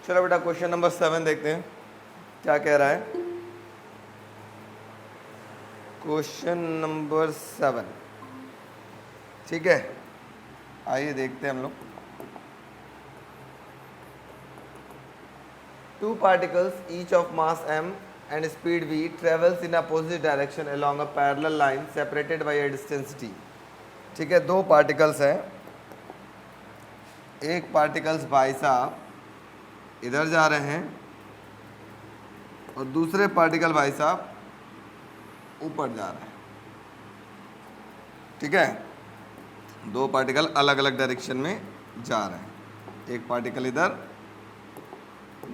चलो बेटा question number 7 देखते हैं क्या कह रहा है। क्वेश्चन नंबर 7, ठीक है, आइए देखते हैं हम लोग। Two particles each of mass m and speed v travels in opposite direction along a parallel line separated by a distance t। ठीक है, दो पार्टिकल्स हैं, एक पार्टिकल्स भाई साहब इधर जा रहे हैं और दूसरे पार्टिकल भाई साहब ऊपर जा रहे हैं। ठीक है, दो पार्टिकल अलग अलग डायरेक्शन में जा रहे हैं, एक पार्टिकल इधर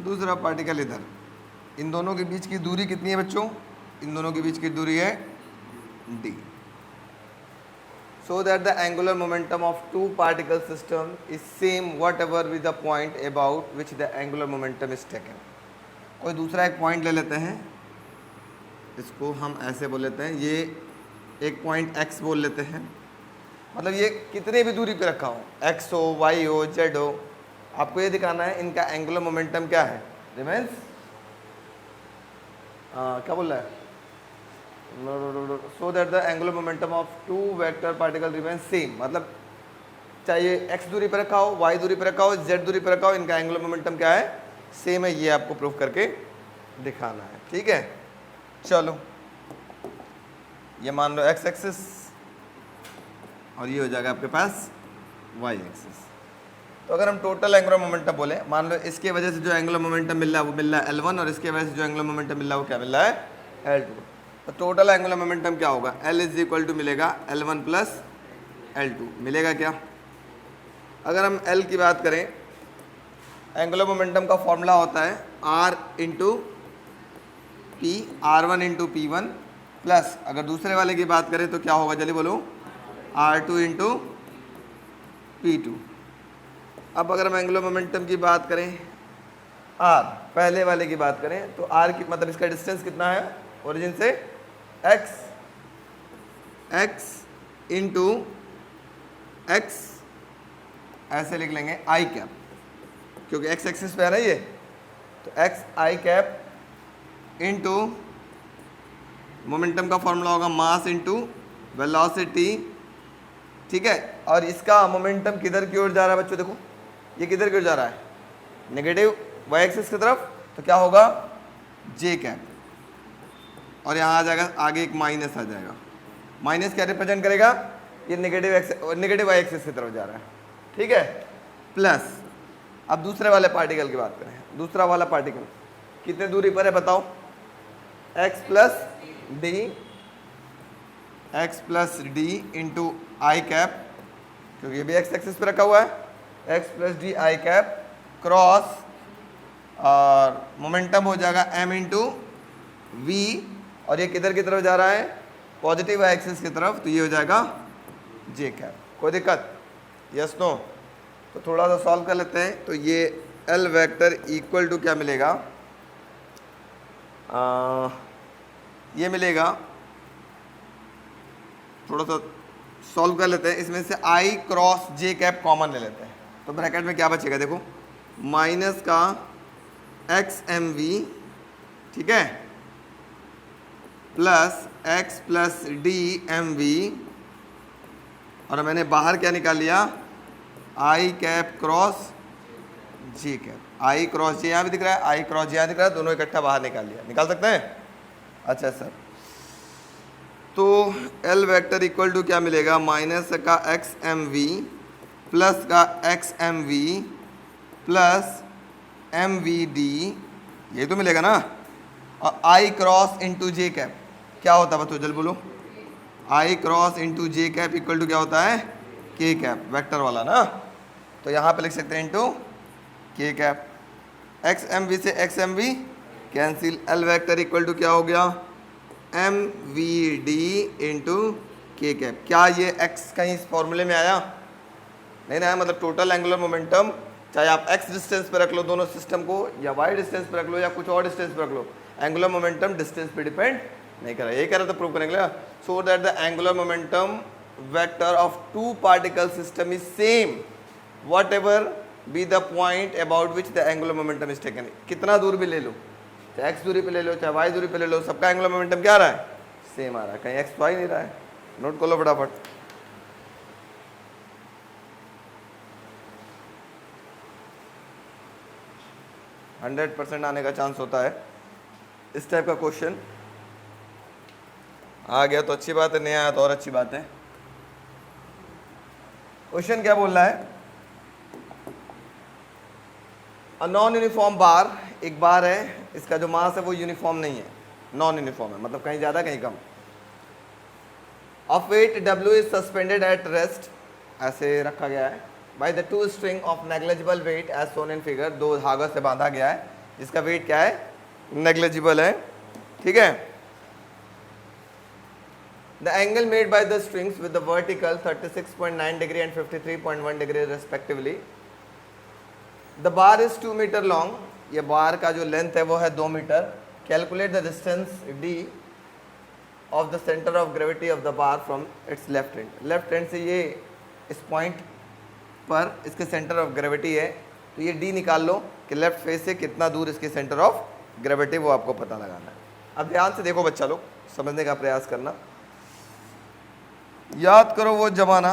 दूसरा पार्टिकल इधर। इन दोनों के बीच की दूरी कितनी है बच्चों? इन दोनों के बीच की दूरी है d। So that the angular momentum of two particle system is same whatever with the point about which the angular momentum is taken। कोई दूसरा एक पॉइंट ले लेते हैं, इसको हम ऐसे बोल लेते हैं, ये एक पॉइंट x बोल लेते हैं। मतलब ये कितने भी दूरी पे रखा हो, x हो, y हो, z हो, आपको ये दिखाना है इनका एंगुलर मोमेंटम क्या है, रिमेंस क्या बोल रहा है, so that the angular momentum of two vector particle remains same. मतलब चाहे x दूरी पर रखा हो, y दूरी पर रखा हो, z दूरी पर रखा हो, इनका एंगुलर मोमेंटम क्या है, सेम है। ये आपको प्रूफ करके दिखाना है। ठीक है, चलो ये मान लो x एक्सिस और ये हो जाएगा आपके पास y एक्सिस। तो अगर हम टोटल एंगुलर मोमेंटम बोले, मान लो इसके वजह से जो एंगुलर मोमेंटम मिल रहा है वो मिल रहा है L1 और इसके वजह से जो एंगुलर मोमेंटम मिल रहा है वो क्या मिल रहा है L2। तो टोटल एंगुलर मोमेंटम क्या होगा, L इज इक्वल टू मिलेगा L1 प्लस L2 मिलेगा क्या। अगर हम L की बात करें, एंगुलर मोमेंटम का फॉर्मूला होता है R into P, R1 into P1 plus, अगर दूसरे वाले की बात करें तो क्या होगा, जल्दी बोलो, R2 इंटू P2। अब अगर हम एंगुलर मोमेंटम की बात करें, R पहले वाले की बात करें तो R की मतलब इसका डिस्टेंस कितना है ओरिजिन से, x इंटू x, ऐसे लिख लेंगे आई कैप, क्योंकि x एक्सिस पे है ना ये, तो x आई कैप इंटू मोमेंटम का फॉर्मूला होगा मास इंटू वेलोसिटी। ठीक है, और इसका मोमेंटम किधर की ओर जा रहा है बच्चों, देखो ये किधर की ओर जा रहा है, नेगेटिव y एक्सिस की तरफ, तो क्या होगा j कैप, और यहाँ आ जाएगा आगे एक माइनस आ जाएगा। माइनस क्या रिप्रेजेंट करेगा, ये नेगेटिव y एक्सिस की तरफ जा रहा है। ठीक है, प्लस अब दूसरे वाले पार्टिकल की बात करें, दूसरा वाला पार्टिकल कितने दूरी पर है बताओ, x प्लस डी इंटू आई कैप, क्योंकि ये भी x एक्सिस पे रखा हुआ है, x plus D I cap cross, और मोमेंटम हो जाएगा m इंटू वी, और ये किधर की तरफ जा रहा है, पॉजिटिव y एक्सिस की तरफ, तो ये हो जाएगा j कैप। कोई दिक्कत, यस नो। तो थोड़ा सा सॉल्व कर लेते हैं। तो ये L वेक्टर इक्वल टू क्या मिलेगा, ये मिलेगा, थोड़ा सा सॉल्व कर लेते हैं, इसमें से I cross j cap common ले लेते हैं, तो ब्रैकेट में क्या बचेगा, देखो माइनस का एक्स एम वी, ठीक है, plus x plus D M V, और मैंने बाहर क्या निकाल लिया, I cap cross G cap, I cross G यहाँ भी दिख रहा है, आई क्रॉस जी यहाँ दिख रहा है, दोनों इकट्ठा बाहर निकाल लिया, निकाल सकते हैं। अच्छा सर, तो L वेक्टर इक्वल टू क्या मिलेगा, माइनस का एक्स एम वी प्लस का X M V plus M V D, ये तो मिलेगा ना, और I cross into J cap क्या होता है बताओ, जल्द बोलो, I cross into J cap equal to क्या होता है, के कैप, वेक्टर वाला ना, तो यहाँ पे लिख सकते हैं into K cap, X M V से X M V cancel, L vector equal to क्या हो गया, M V D into K cap. क्या ये एक्स कहीं इस फॉर्मूले में आया, नहीं ना, मतलब टोटल एंगुलर मोमेंटम चाहे आप एक्स डिस्टेंस पे रख लो दोनों सिस्टम को, या वाई डिस्टेंस पे रख लो, या कुछ और डिस्टेंस पे रख लो, एंगुलर मोमेंटम डिस्टेंस पे डिपेंड नहीं कर रहा है। ये कह रहा था प्रूव करने के लिए, so that the angular momentum vector of two particle system is same whatever be the point about which the angular momentum is taken. कितना दूर भी ले लो, चाहे एक्स दूरी पे ले लो चाहे वाई दूरी पे ले लो, सबका एंगुलर मोमेंटम क्या आ रहा है, सेम आ रहा है, कहीं एक्स वाई नहीं रहा है। नोट कर लो फटाफट। हंड्रेड % आने का चांस होता है इस टाइप का क्वेश्चन। आ गया तो अच्छी बात है, नहीं आया तो और अच्छी बात है। क्वेश्चन क्या बोल रहा है, अ नॉन यूनिफॉर्म बार, एक बार है, इसका जो मास है वो यूनिफॉर्म नहीं है, नॉन यूनिफॉर्म है, मतलब कहीं ज़्यादा कहीं कम। Of weight W is suspended at rest, ऐसे रखा गया है, by the two string of negligible weight as shown in figure, दो धागों से बांधा गया है जिसका वेट क्या है, नेग्लिजिबल है, ठीक है। The angle made by the strings with the vertical 36.9 degree and 53.1 degree respectively. The bar is 2 metre long, ये बार का जो लेंथ है वो है 2 metre. Calculate the distance d of the centre of gravity of the bar from its left end. Left end से ये इस point पर इसके सेंटर ऑफ ग्रेविटी है, तो ये d निकाल लो कि लेफ्ट फेस से कितना दूर इसके सेंटर ऑफ ग्रेविटी, वो आपको पता लगाना है। अब ध्यान से देखो बच्चा लोग, समझने का प्रयास करना। याद करो वो जमाना,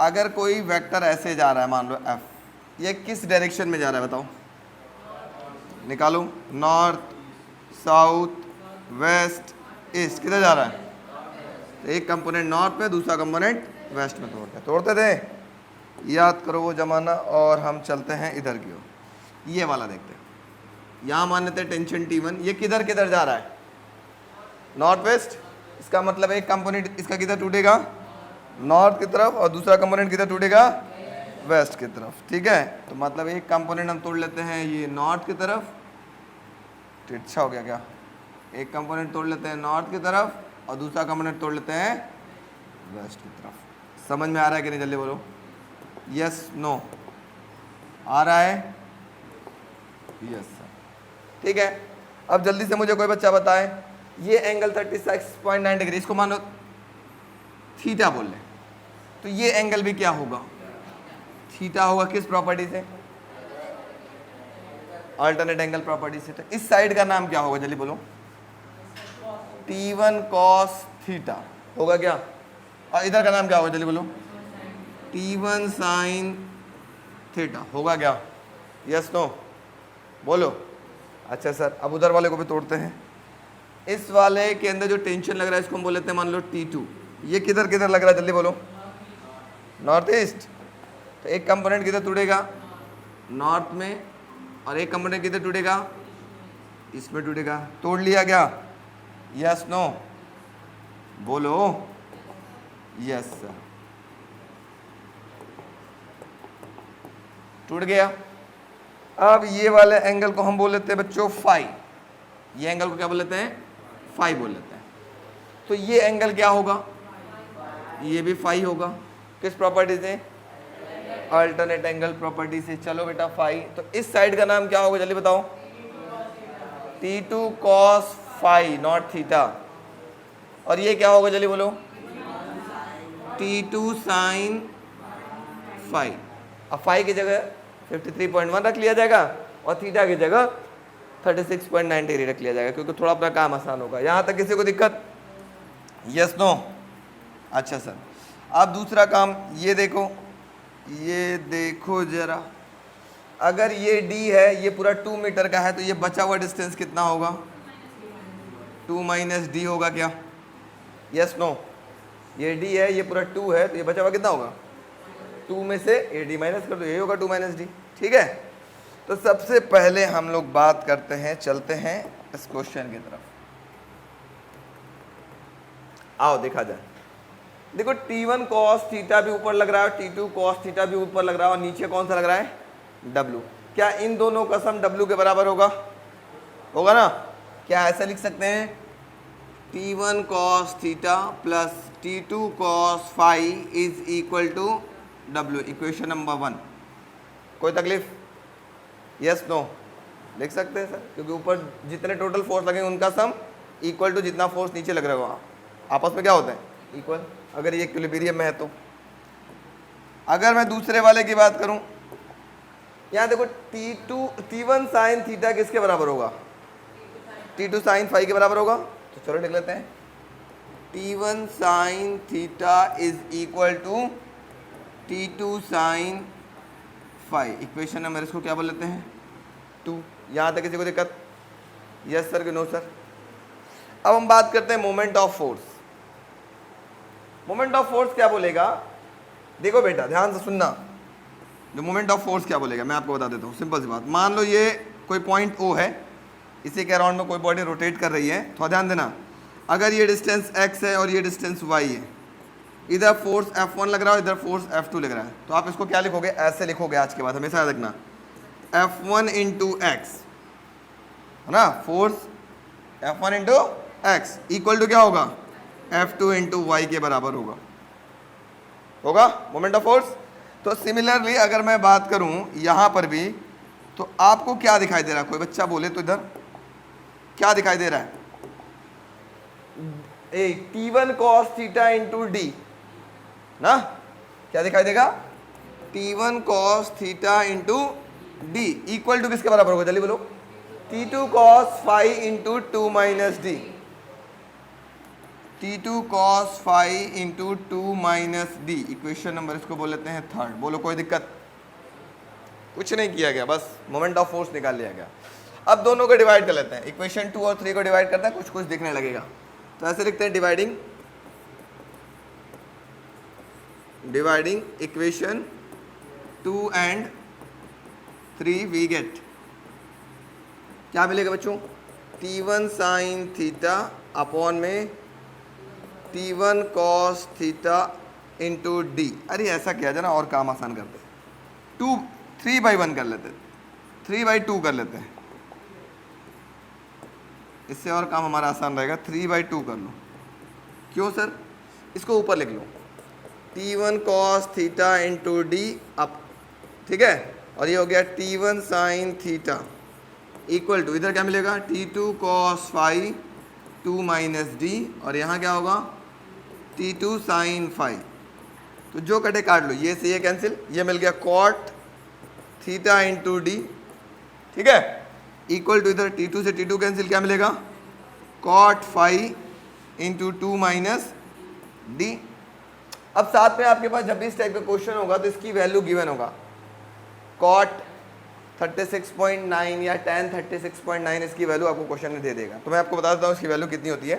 अगर कोई वेक्टर ऐसे जा रहा है, मान लो f, ये किस डायरेक्शन में जा रहा है बताओ, निकालो। नॉर्थ, साउथ, वेस्ट, ईस्ट, किधर जा रहा है, एक कंपोनेंट नॉर्थ में दूसरा कंपोनेंट वेस्ट में तोड़ते थे। याद करो वो जमाना। और हम चलते हैं इधर की ओर, ये वाला देखते हैं। यहाँ मान लेते हैं टेंशन T1, ये किधर किधर जा रहा है, नॉर्थ वेस्ट। इसका मतलब एक कंपोनेंट इसका किधर टूटेगा, नॉर्थ की तरफ, और दूसरा कंपोनेंट किधर टूटेगा, वेस्ट की तरफ, ठीक है। तो मतलब एक कंपोनेंट हम तोड़ लेते हैं ये नॉर्थ की तरफ, अच्छा हो गया क्या, एक कंपोनेंट तोड़ लेते हैं नॉर्थ की तरफ और दूसरा कंपोनेंट तोड़ लेते हैं वेस्ट की तरफ। समझ में आ रहा है कि नहीं, जल्दी बोलो, यस नो, आ रहा है, यस सर, ठीक है। अब जल्दी से मुझे कोई बच्चा बताए, ये एंगल 36.9 डिग्री, इसको मानो थीटा बोल लें, तो ये एंगल भी क्या होगा, थीटा होगा। किस प्रॉपर्टी से, अल्टरनेट एंगल प्रॉपर्टी से। तो इस साइड का नाम क्या होगा, जल्दी बोलो, T1 cos थीटा होगा क्या, और इधर का नाम क्या होगा, जल्दी बोलो, T1 sin थीटा होगा क्या, यस नो बोलो। अच्छा सर, अब उधर वाले को भी तोड़ते हैं। इस वाले के अंदर जो टेंशन लग रहा है इसको हम बोल लेते हैं, मान लो T2, ये किधर किधर लग रहा है, जल्दी बोलो, नॉर्थ ईस्ट। तो एक कंपोनेंट किधर टूटेगा, नॉर्थ में, और एक कंपोनेंट किधर टूटेगा, इसमें टूटेगा। तोड़ लिया क्या, यस नो बोलो, यस सर, टूट गया। अब ये वाले एंगल को हम बोल लेते हैं बच्चों फाई, ये एंगल को क्या बोल लेते हैं, फाई बोल लेते हैं। तो ये एंगल क्या होगा, ये भी फाई होगा। किस प्रॉपर्टी से, अल्टरनेट एंगल प्रॉपर्टी से। चलो बेटा फाई, तो इस साइड का नाम क्या होगा, जल्दी बताओ, T2 cos phi not theta, और ये क्या होगा, जल्दी बोलो, T2 sin फाई। अब फाई की जगह 53.1 रख लिया जाएगा और थीटा की जगह 36.9 डिग्री रख लिया जाएगा, क्योंकि थोड़ा अपना काम आसान होगा। यहाँ तक किसी को दिक्कत, यस नो। अच्छा सर, अब दूसरा काम ये देखो, ये देखो जरा, अगर ये d है, ये पूरा 2 मीटर का है, तो ये बचा हुआ डिस्टेंस कितना होगा, 2 माइनस डी होगा क्या, यस नो। ये d है, ये पूरा 2 है, तो ये बचा हुआ कितना होगा, 2 में से ए डी माइनस कर दो, ये होगा 2 माइनस डी, ठीक है। तो सबसे पहले हम लोग बात करते हैं, चलते हैं इस क्वेश्चन की तरफ। आओ देखा जाए। देखो T1 cos थीटा भी ऊपर लग रहा है, T2 cos थीटा भी ऊपर लग रहा है, और नीचे कौन सा लग रहा है, W। क्या इन दोनों का सम W के बराबर होगा, होगा ना। क्या ऐसा लिख सकते हैं, T1 cos theta plus T2 cos phi is equal to W, equation number 1। कोई तकलीफ, यस नो लिख सकते हैं सर, क्योंकि ऊपर जितने टोटल फोर्स लगेंगे उनका सम इक्वल टू जितना फोर्स नीचे लग रहा होगा, आपस में क्या होता है, इक्वल, अगर ये इक्विलिब्रियम में है तो। अगर मैं दूसरे वाले की बात करूं, यहाँ देखो T1 साइन थीटा किसके बराबर होगा? T2 साइन फाई के बराबर होगा। तो चलो लिख लेते हैं, T1 sine theta is equal to T2 sine phi. Equation number इसको क्या बोल लेते हैं? 2। यहाँ तक किसी को दिक्कत? यस सर कि नो सर? अब हम बात करते हैं moment of force. Moment of force क्या बोलेगा? देखो बेटा ध्यान से सुनना, जो मोमेंट ऑफ फोर्स क्या बोलेगा मैं आपको बता देता हूँ। सिंपल सी बात, मान लो ये कोई पॉइंट O है, इसी के अराउंड में कोई बॉडी रोटेट कर रही है। थोड़ा ध्यान देना, अगर ये डिस्टेंस x है और ये डिस्टेंस y है, इधर फोर्स F1 लग रहा है, इधर फोर्स F2 लग रहा है, तो आप इसको क्या लिखोगे? ऐसे लिखोगे आज के बाद, हमेशा याद रखना, F1 इंटू एक्स, है ना, force F1 into X equal to क्या होगा? F2 इंटू वाई के बराबर होगा मोमेंट ऑफ फोर्स। तो सिमिलरली अगर मैं बात करूं यहां पर भी, तो आपको क्या दिखाई दे रहा है? कोई बच्चा बोले तो इधर क्या दिखाई दे रहा है? T1 cos theta into D ना, क्या दिखाई देगा? T1 cos theta into D equal to किसके बराबर होगा? जल्दी बोलो। T2 cos phi into 2 minus D. T2 cos phi into 2 minus D, equation number इसको बोल लेते हैं 3rd। बोलो कोई दिक्कत? कुछ नहीं किया गया, बस मोमेंट ऑफ फोर्स निकाल लिया गया। अब दोनों को डिवाइड कर लेते हैं, इक्वेशन 2 और 3 को डिवाइड करते हैं, कुछ कुछ दिखने लगेगा। तो ऐसे लिखते हैं, dividing equation 2 and 3 we get, क्या मिलेगा बच्चों? T1 साइन थीटा अपॉन में T1 cos theta into D. अरे ऐसा किया जाए ना, और काम आसान करते हैं, 3/1 कर लेते हैं, 3/2 कर लेते हैं, इससे और काम हमारा आसान रहेगा। 3/2 कर लो। क्यों सर? इसको ऊपर लिख लो, T1 cos theta into D up, ठीक है, और ये हो गया T1 sine theta equal to, इधर क्या मिलेगा? T2 cos phi 2 minus D, और यहाँ क्या होगा? T2 sine phi. तो जो कटे काट लो, ये से ये कैंसिल, ये मिल गया कॉट थीटा इंटू डी, ठीक है, इक्वल टू इधर T2 से T2 कैंसिल, क्या मिलेगा? Cot phi into 2 minus D. अब साथ में आपके पास जब भी इस टाइप का क्वेश्चन होगा तो इसकी वैल्यू गिवन होगा, कॉट 36.9 या tan 36.9, इसकी वैल्यू आपको क्वेश्चन में दे देगा। तो मैं आपको बता देता हूँ इसकी वैल्यू कितनी होती है।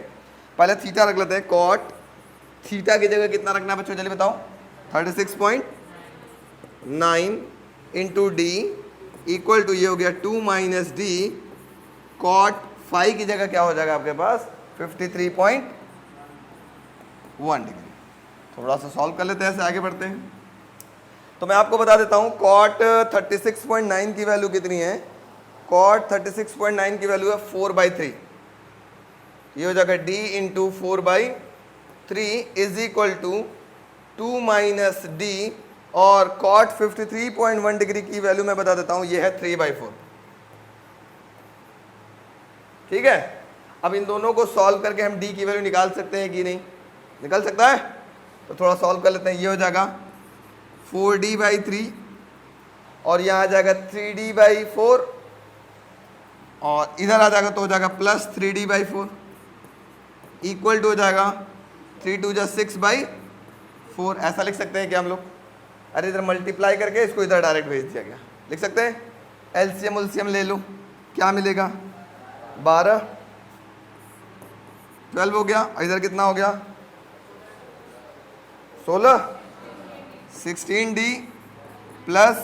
पहले थीटा रख लेते हैं, कॉट थीटा की जगह कितना रखना है बच्चों, जल्दी बताओ? 36.9 इंटू डी इक्वल टू, ये हो गया 2 माइनस डी, कॉट फाई की जगह क्या हो जाएगा आपके पास? 53.1 डिग्री। थोड़ा सा सॉल्व कर लेते हैं, ऐसे आगे बढ़ते हैं। तो मैं आपको बता देता हूँ, कॉट 36.9 की वैल्यू कितनी है? कॉट 36.9 की वैल्यू है 4/3। ये हो जाएगा d into 4/3 is equal to 2 minus D, और कॉट 53.1 डिग्री की वैल्यू मैं बता देता हूँ, ये है 3/4। ठीक है, अब इन दोनों को सॉल्व करके हम d की वैल्यू निकाल सकते हैं कि नहीं? निकल सकता है। तो थोड़ा सॉल्व कर लेते हैं। ये हो जाएगा 4d/3, और यहाँ आ जाएगा 3d/4, और इधर आ जाएगा तो हो जाएगा प्लस 3d/4 इक्वल टू हो जाएगा 3 × 6/4। ऐसा लिख सकते हैं क्या हम लोग? अरे इधर मल्टीप्लाई करके इसको इधर डायरेक्ट भेज दिया गया, लिख सकते हैं। एलसीएम उलसीएम ले लो, क्या मिलेगा? 12, 12 हो गया, इधर कितना हो गया? 16, 16d plus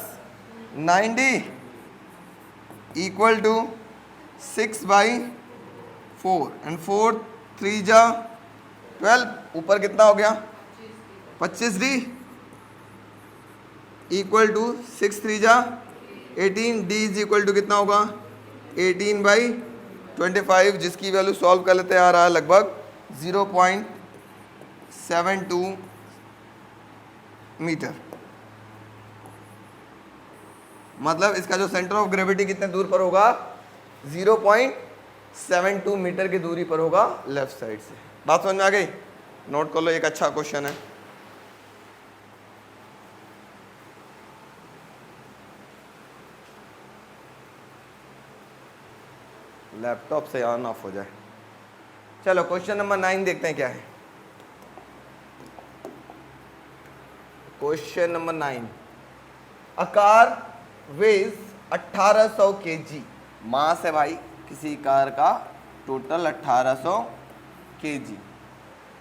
9d equal to 6/4, and 4 3 जा 12, ऊपर कितना हो गया? 25d इक्वल टू 6 3 जा 18, d इज इक्वल टू कितना होगा? 18/25, जिसकी वैल्यू सॉल्व कर लेते हैं, आ रहा है लगभग 0.72 मीटर। मतलब इसका जो सेंटर ऑफ ग्रेविटी कितने दूर पर होगा? 0.72 मीटर की दूरी पर होगा लेफ्ट साइड से। बात समझ में आ गई? नोट कर लो, एक अच्छा क्वेश्चन है। लैपटॉप से ऑन ऑफ हो जाए। चलो क्वेश्चन नंबर 9 देखते हैं क्या है। Question number 9, a car weighs 1800 kg, mass है भाई किसी कार का total 1800 kg।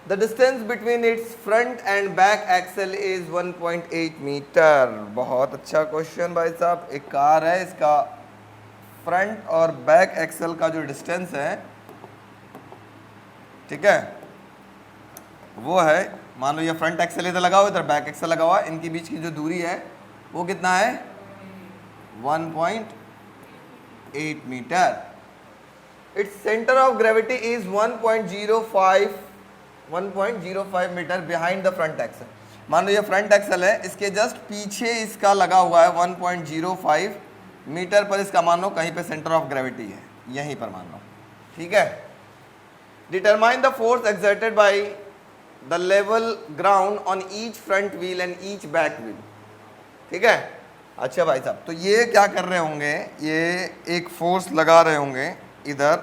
The distance between its front and back axle is 1.8 metre. बहुत अच्छा क्वेश्चन भाई साहब। एक कार है, इसका फ्रंट और बैक एक्सल का जो डिस्टेंस है, ठीक है, वो है, मान लो ये फ्रंट एक्सल इधर लगा हुआ, इधर बैक एक्सल लगा हुआ, इनके बीच की जो दूरी है वो कितना है 1.8 metre. Its centre of gravity is 1.05 metre behind the front axle. मान लो ये फ्रंट एक्सल है, इसके जस्ट पीछे इसका लगा हुआ है 1.05 मीटर पर, इसका मान लो कहीं पे सेंटर ऑफ ग्रेविटी है, यहीं पर मान लो, ठीक है। Determine the force exerted by the level ground on each front wheel and each back wheel, ठीक है। अच्छा भाई साहब, तो ये क्या कर रहे होंगे, ये एक फोर्स लगा रहे होंगे इधर,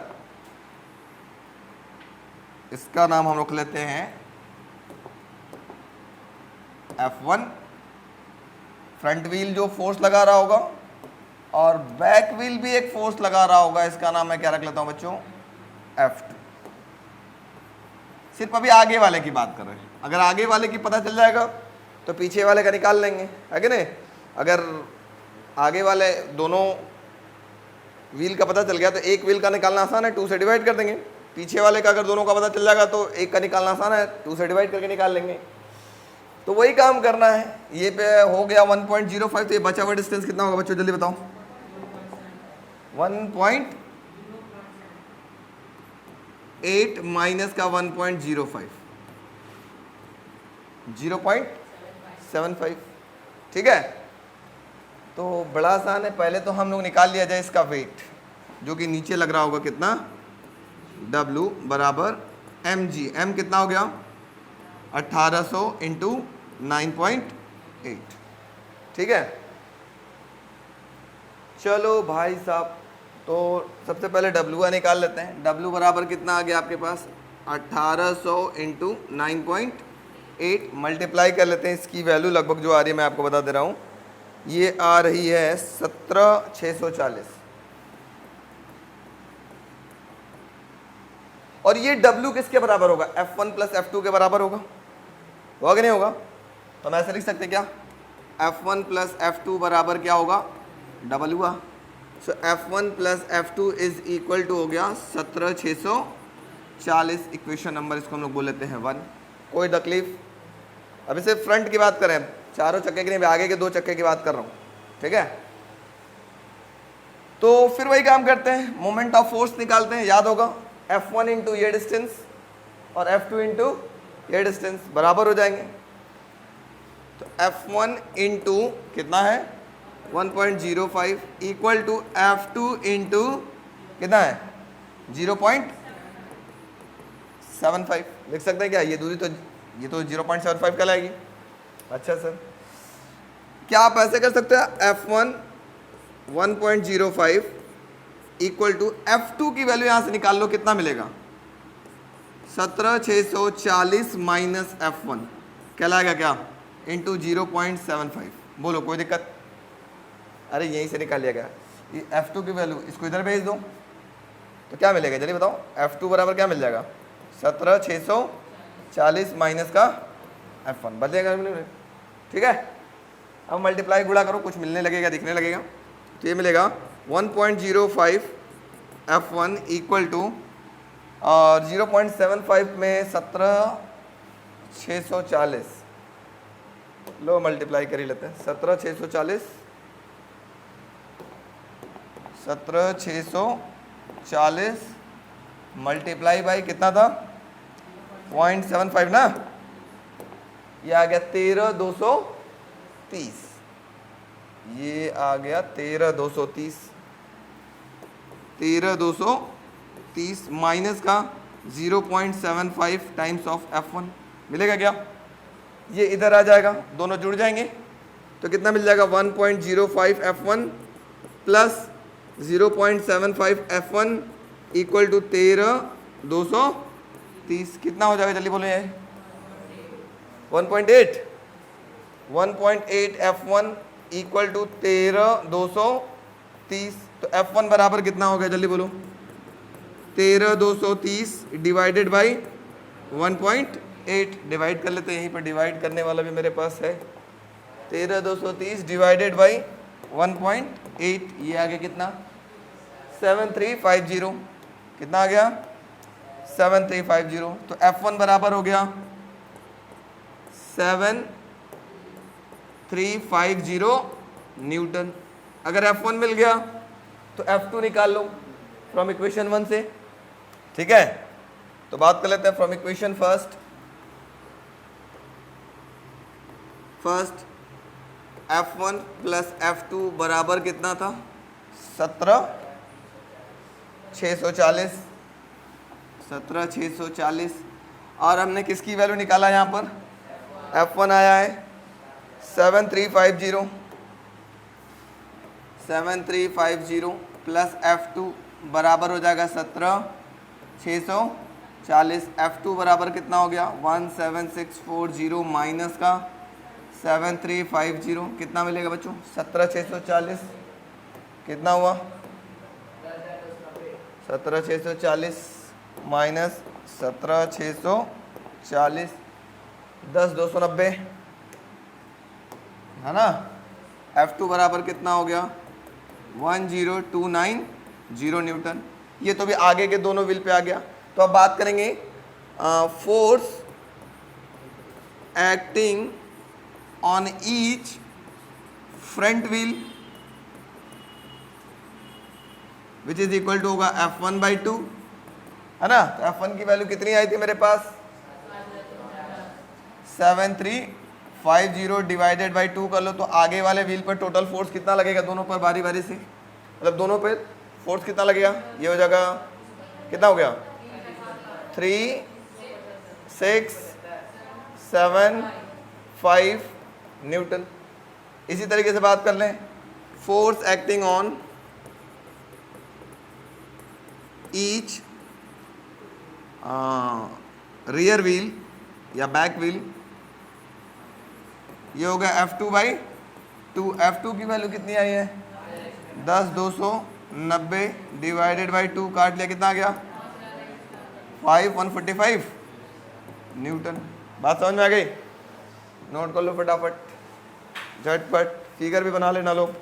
इसका नाम हम रख लेते हैं F1, फ्रंट व्हील जो फोर्स लगा रहा होगा, और बैक व्हील भी एक फोर्स लगा रहा होगा, इसका नाम मैं क्या रख लेता हूं बच्चों, F2। सिर्फ अभी आगे वाले की बात कर रहे हैं। अगर आगे वाले की पता चल जाएगा तो पीछे वाले का निकाल लेंगे, है कि नहीं। अगर आगे वाले दोनों व्हील का पता चल गया तो एक व्हील का निकालना आसान है, 2 से डिवाइड कर देंगे। पीछे वाले का अगर दोनों का पता चल जाएगा तो एक का निकालना आसान है, 2 से डिवाइड करके निकाल लेंगे। तो वही काम करना है। ये पे हो गया 1.05, तो ये बचा हुआ डिस्टेंस कितना होगा बच्चों, जल्दी बताओ। 1.8 माइनस का 1.05, 0.75, ठीक है। तो बड़ा आसान है। पहले तो हम लोग निकाल लिया जाए इसका वेट, जो कि नीचे लग रहा होगा कितना, W बराबर mg। m कितना हो गया 1800 इंटू 9.8, ठीक है। चलो भाई साहब, तो सबसे पहले W निकाल लेते हैं। W बराबर कितना आ गया आपके पास, 1800 इंटू 9.8, मल्टीप्लाई कर लेते हैं। इसकी वैल्यू लगभग जो आ रही है मैं आपको बता दे रहा हूँ, ये आ रही है 17,640। और ये W किसके बराबर होगा, F1 प्लस F2 के बराबर होगा कि नहीं होगा। तो हम ऐसे लिख सकते हैं क्या, F1 प्लस F2 बराबर क्या होगा, W। So F1 plus F2 is equal to हो गया 17,640। इक्वेशन नंबर इसको हम लोग बोल लेते हैं 1। कोई तकलीफ, अभी सिर्फ फ्रंट की बात करें, चारों चक्के की नहीं, आगे के 2 चक्के की बात कर रहा हूँ, ठीक है। तो फिर वही काम करते हैं, मोमेंट ऑफ फोर्स निकालते हैं। याद होगा F1 इंटू ये डिस्टेंस और F2 इंटू ये डिस्टेंस बराबर हो जाएंगे। तो F1 इंटू कितना है 1.05 इक्वल टू F2 इंटू कितना है 0.75। लिख सकते हैं क्या, ये दूरी तो ये तो 0.75 कहलाएगी। अच्छा सर, क्या आप ऐसे कर सकते हैं, F1 1.05 इक्वल टू F2 की वैल्यू यहां से निकाल लो, कितना मिलेगा 17,640 माइनस F1 कहलाएगा क्या, इंटू 0.75। बोलो कोई दिक्कत, अरे यहीं से निकाल लिया गया। ये F2 की वैल्यू इसको इधर भेज दो तो क्या मिलेगा, जल्दी बताओ। F2 बराबर क्या मिल जाएगा, 17,640 माइनस का F1 बचेगा, ठीक है। अब मल्टीप्लाई गुणा करो, कुछ मिलने लगेगा, दिखने लगेगा। तो ये मिलेगा 1.05 F1 इक्वल टू, और 0.75 में 17,640 लो मल्टीप्लाई कर ही लेते हैं। 17,640 मल्टीप्लाई बाई कितना था 0.75 ना, ये आ गया 13,230। ये आ गया 13,230, 13,230 माइनस का 0.75 टाइम्स ऑफ F1 मिलेगा क्या, ये इधर आ जाएगा, दोनों जुड़ जाएंगे तो कितना मिल जाएगा 1.05 F1 plus 0.75 F1 equal to 13,230 कितना हो जाएगा जल्दी बोलो ये 1.8 F1 इक्वल टू 13,230 तो F1 बराबर कितना हो गया जल्दी बोलो 13,230 डिवाइडेड बाई 1.8 डिवाइड कर लेते हैं यहीं पर डिवाइड करने वाला भी मेरे पास है 13,230 डिवाइडेड बाई 1.8 ये आ गया कितना 7350 कितना आ गया 7350 तो F1 बराबर हो गया 7350 न्यूटन। अगर F1 मिल गया तो F2 निकाल लो फ्रॉम इक्वेशन 1 से। ठीक है तो बात कर लेते हैं from equation first F1 plus F2 बराबर कितना था 17,640 और हमने किसकी वैल्यू निकाला यहाँ पर F1 आया है 7350 प्लस F2 बराबर हो जाएगा 17,640 F2 बराबर कितना हो गया 17640 माइनस का 7350 कितना मिलेगा बच्चों 17,640 कितना हुआ 17,640 माइनस 17,640 10,290 है ना। F2 बराबर कितना हो गया 10,290 न्यूटन। ये तो भी आगे के दोनों व्हील पे आ गया। तो अब बात करेंगे force acting on each front wheel which is equal to होगा F1/2 है ना। तो F1 की वैल्यू कितनी आई थी मेरे पास 7350 डिवाइडेड बाई 2 कर लो तो आगे वाले व्हील पर टोटल फोर्स कितना लगेगा दोनों पर बारी बारी से मतलब दोनों पर फोर्स कितना लगेगा ये हो जाएगा कितना हो गया 3 6 7 5 न्यूटन। इसी तरीके से बात कर लें force acting on each rear wheel या बैक व्हील ये हो गया F2/2 F2 की वैल्यू कितनी आई है 10,290 डिवाइडेड बाई 2 काट लिया कितना आ गया 145 न्यूटन। बात समझ में आ गई नोट कर लो फटाफट झटपट फिगर भी बना लेना लोग।